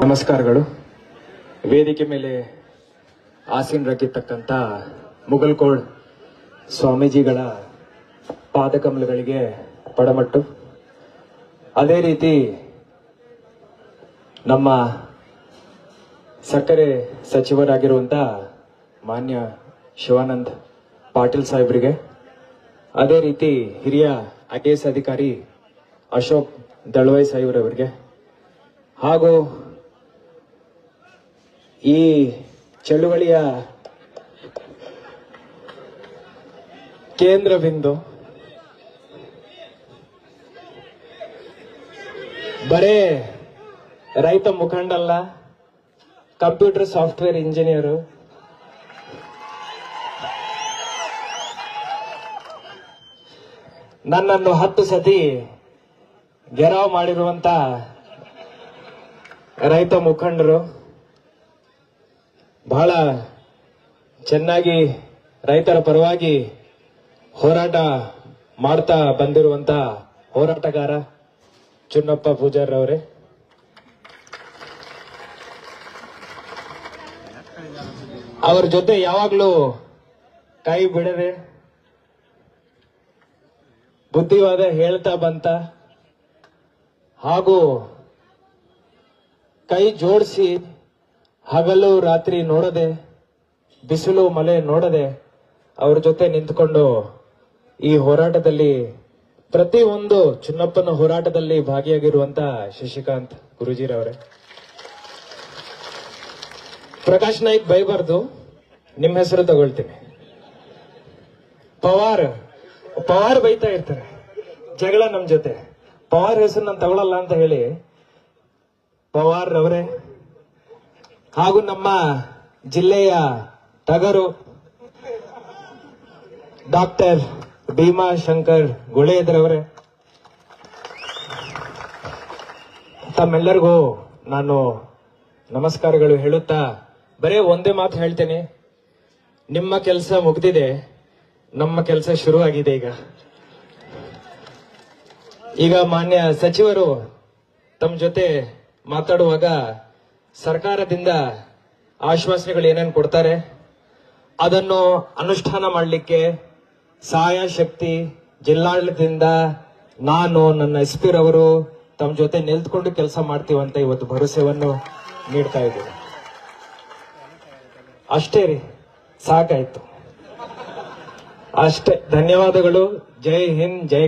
ನಮಸ್ಕಾರಗಳು. ವೇದಿಕೆ ಮೇಲೆ ಆಸೀನರಾಗಿರ್ತಕ್ಕಂಥ ಮುಗಲ್ಕೋಡ್ ಸ್ವಾಮೀಜಿಗಳ ಪಾದಕಮಲಗಳಿಗೆ ಪಡಮಟ್ಟು, ಅದೇ ರೀತಿ ನಮ್ಮ ಸಕ್ಕರೆ ಸಚಿವರಾಗಿರುವಂಥ ಮಾನ್ಯ ಶಿವಾನಂದ್ ಪಾಟೀಲ್ ಸಾಹೇಬರಿಗೆ, ಅದೇ ರೀತಿ ಹಿರಿಯ IAS ಅಧಿಕಾರಿ ಅಶೋಕ್ ದಳವಾಯಿ ಸಾಹೇಬ್ರವರಿಗೆ, ಹಾಗೂ ಈ ಚಳುವಳಿಯ ಕೇಂದ್ರ ಬಿಂದು ಬರೇ ರೈತ ಮುಖಂಡಲ್ಲ, ಕಂಪ್ಯೂಟರ್ ಸಾಫ್ಟ್ವೇರ್ ಇಂಜಿನಿಯರು, ನನ್ನನ್ನು 10 ಸತಿ ಗೆರಾವ್ ಮಾಡಿರುವಂತ ರೈತ ಮುಖಂಡರು, ಬಹಳ ಚೆನ್ನಾಗಿ ರೈತರ ಪರವಾಗಿ ಹೋರಾಟ ಮಾಡ್ತಾ ಬಂದಿರುವಂತ ಹೋರಾಟಗಾರ ಚುನ್ನಪ್ಪ ಪೂಜಾರ್ ಅವರೇ, ಅವರ ಜೊತೆ ಯಾವಾಗ್ಲೂ ಕೈ ಬಿಡದೆ ಬುದ್ಧಿವಾದ ಹೇಳ್ತಾ ಬಂತ, ಹಾಗೂ ಕೈ ಜೋಡಿಸಿ ಹಗಲು ರಾತ್ರಿ ನೋಡದೆ, ಬಿಸಿಲು ಮಳೆ ನೋಡದೆ ಅವ್ರ ಜೊತೆ ನಿಂತ್ಕೊಂಡು ಈ ಹೋರಾಟದಲ್ಲಿ ಪ್ರತಿಯೊಂದು ಚುನ್ನಪ್ಪನ ಹೋರಾಟದಲ್ಲಿ ಭಾಗಿಯಾಗಿರುವಂತ ಶಶಿಕಾಂತ್ ಗುರೂಜಿರವರೇ, ಪ್ರಕಾಶ್ ನಾಯ್ಕ್ ಬೈಬಾರ್ದು, ನಿಮ್ಮ ಹೆಸರು ತಗೊಳ್ತೀನಿ. ಪವಾರ್ ಬೈತಾ ಇರ್ತಾರೆ, ಜಗಳ ನಮ್ ಜೊತೆ, ಪವಾರ್ ಹೆಸರು ನಾನು ತಗೊಳಲ್ಲ ಅಂತ ಹೇಳಿ ಪವಾರ್ ಅವರೇ, ಹಾಗೂ ನಮ್ಮ ಜಿಲ್ಲೆಯ ಟಗರು ಡಾಕ್ಟರ್ ಭೀಮಾಶಂಕರ್ ಗುಳೇದ್ರವರೇ, ತಮ್ಮೆಲ್ಲರಿಗೂ ನಾನು ನಮಸ್ಕಾರಗಳು ಹೇಳುತ್ತಾ ಬರೇ ಒಂದೇ ಮಾತು ಹೇಳ್ತೇನೆ, ನಿಮ್ಮ ಕೆಲಸ ಮುಗ್ದಿದೆ, ನಮ್ಮ ಕೆಲಸ ಶುರುವಾಗಿದೆ. ಈಗ ಮಾನ್ಯ ಸಚಿವರು ತಮ್ಮ ಜೊತೆ ಮಾತಾಡುವಾಗ ಸರ್ಕಾರದಿಂದ ಆಶ್ವಾಸನೆಗಳು ಏನೇನು ಕೊಡ್ತಾರೆ ಅದನ್ನು ಅನುಷ್ಠಾನ ಮಾಡಲಿಕ್ಕೆ ಸಹಾಯ ಶಕ್ತಿ ಜಿಲ್ಲಾಡಳಿತದಿಂದ ನಾನು, ನನ್ನ SP ರವರು ತಮ್ಮ ಜೊತೆ ನಿಲ್ತ್ಕೊಂಡು ಕೆಲಸ ಮಾಡ್ತೀವಂತ ಇವತ್ತು ಭರವಸೆಯನ್ನು ನೀಡ್ತಾ ಇದ್ದೀವಿ. ಅಷ್ಟೇ ರೀ, ಸಾಕಾಯ್ತು ಅಷ್ಟೇ. ಧನ್ಯವಾದಗಳು. ಜೈ ಹಿಂದ್, ಜೈ